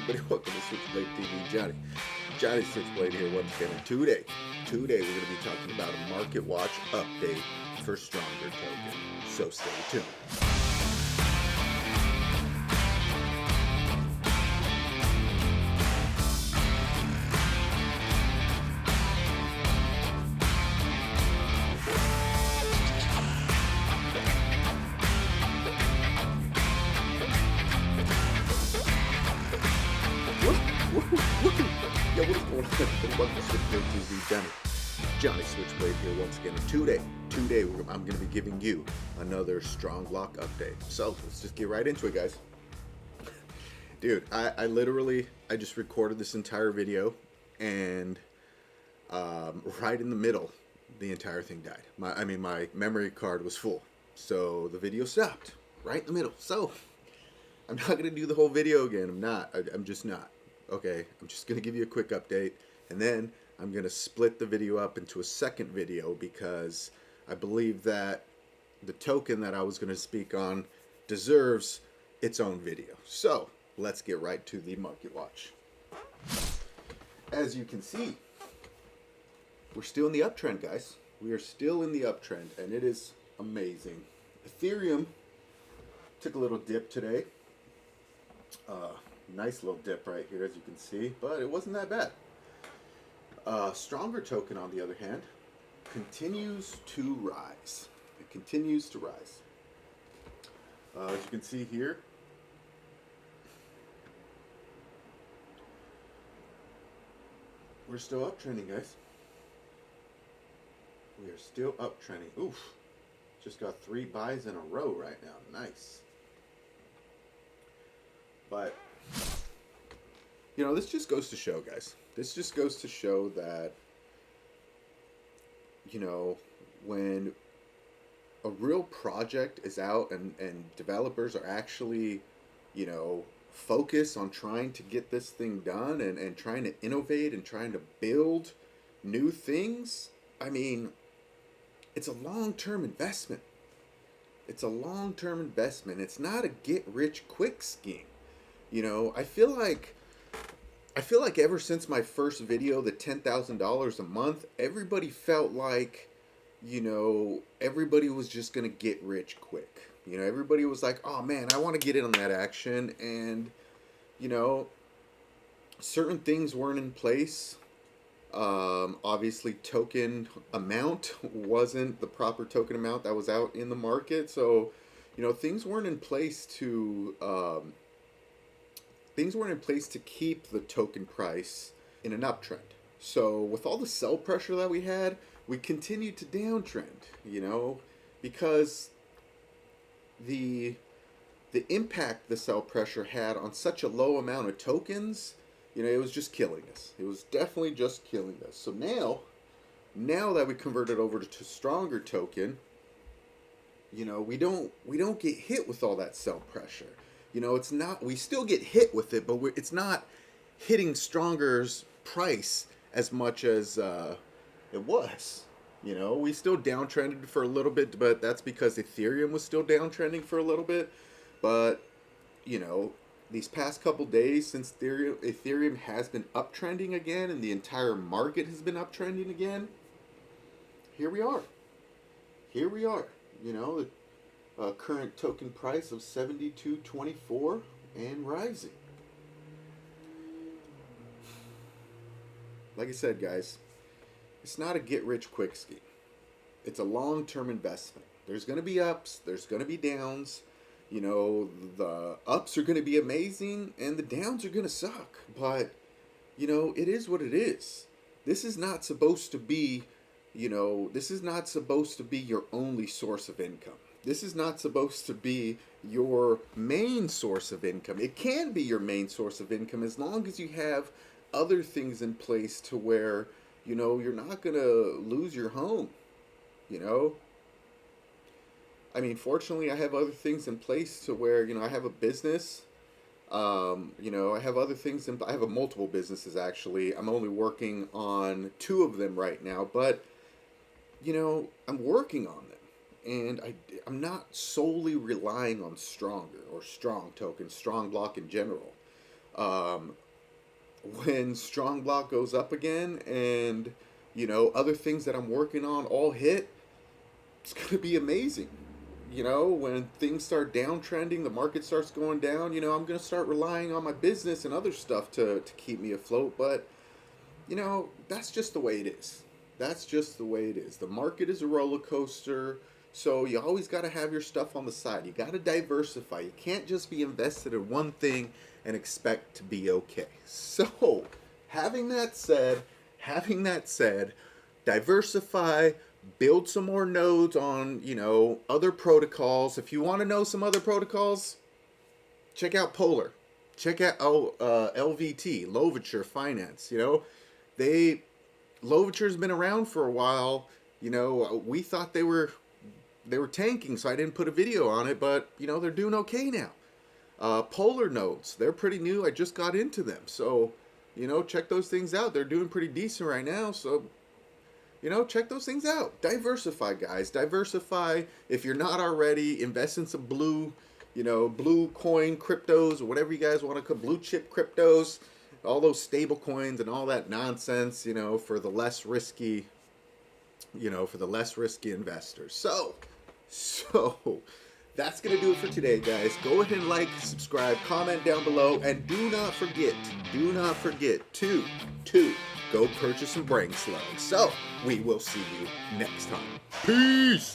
everybody? Welcome to Switchblade TV. Johnny Switchblade here once again. And today we're going to be talking about a market watch update for Stronger token. So stay tuned. Yo, what's going on? Welcome to Switchblade TV. Johnny Switchblade here once again. And today I'm going to be giving you another Strongblock update. So let's just get right into it, guys. Dude, I just recorded this entire video, and right in the middle, the entire thing died. My memory card was full, so the video stopped right in the middle. So I'm not going to do the whole video again. I'm just not. Okay, I'm just going to give you a quick update, and then I'm going to split the video up into a second video because I believe that the token that I was going to speak on deserves its own video. So let's get right to the market watch. As you can see, we're still in the uptrend, guys. We are still in the uptrend, and it is amazing. Ethereum took a little dip today. Nice little dip right here, as you can see, but it wasn't that bad. Stronger token, on the other hand, continues to rise. It continues to rise. As you can see here, we're still uptrending, guys. We are still uptrending. Oof. Just got 3 buys in a row right now. Nice. But this just goes to show, guys. This just goes to show that, when a real project is out and developers are actually, focused on trying to get this thing done and trying to innovate and trying to build new things, it's a long-term investment. It's a long-term investment. It's not a get-rich-quick scheme. I feel like ever since my first video, the $10,000 a month, everybody felt like, everybody was just going to get rich quick. Everybody was like, oh man, I want to get in on that action. And, certain things weren't in place. Obviously, token amount wasn't the proper token amount that was out in the market. So, things weren't in place to... Things weren't in place to keep the token price in an uptrend. So with all the sell pressure that we had, we continued to downtrend, because the impact the sell pressure had on such a low amount of tokens, it was just killing us. It was definitely just killing us. So now that we converted over to Stronger token, we don't get hit with all that sell pressure. It's not, we still get hit with it, but it's not hitting Stronger's price as much as it was. We still downtrended for a little bit, but that's because Ethereum was still downtrending for a little bit. But, these past couple days since Ethereum has been uptrending again and the entire market has been uptrending again, here we are. Current token price of 72.24 and rising. Like I said, guys, it's not a get-rich-quick scheme. It's a long-term investment. There's going to be ups. There's going to be downs. The ups are going to be amazing, and the downs are going to suck. But, it is what it is. This is not supposed to be, this is not supposed to be your only source of income. This is not supposed to be your main source of income. It can be your main source of income as long as you have other things in place to where, you're not going to lose your home, fortunately, I have other things in place to where, I have a business. I have other things I have multiple businesses, actually. I'm only working on 2 of them right now, but, I'm working on them. And I'm not solely relying on Stronger or Strong token, Strongblock in general. Um, when Strongblock goes up again and, other things that I'm working on all hit, it's going to be amazing. When things start downtrending, the market starts going down, I'm going to start relying on my business and other stuff to keep me afloat. But, that's just the way it is. That's just the way it is. The market is a roller coaster. So you always got to have your stuff on the side. You got to diversify. You can't just be invested in one thing and expect to be okay. So, having that said, diversify, build some more nodes on, other protocols. If you want to know some other protocols, check out Polar. Check out LVT, Lovature Finance. Lovature's been around for a while. We thought they were tanking, so I didn't put a video on it, but they're doing okay now. Polar nodes, they're pretty new. I just got into them, so check those things out. They're doing pretty decent right now, so check those things out. Diversify, guys. Diversify. If you're not already, invest in some blue coin cryptos, or whatever you guys want to call blue chip cryptos, all those stable coins and all that nonsense, for the less risky, investors. So that's going to do it for today, guys. Go ahead and like, subscribe, comment down below, and do not forget to go purchase some brain slugs. So we will see you next time. Peace!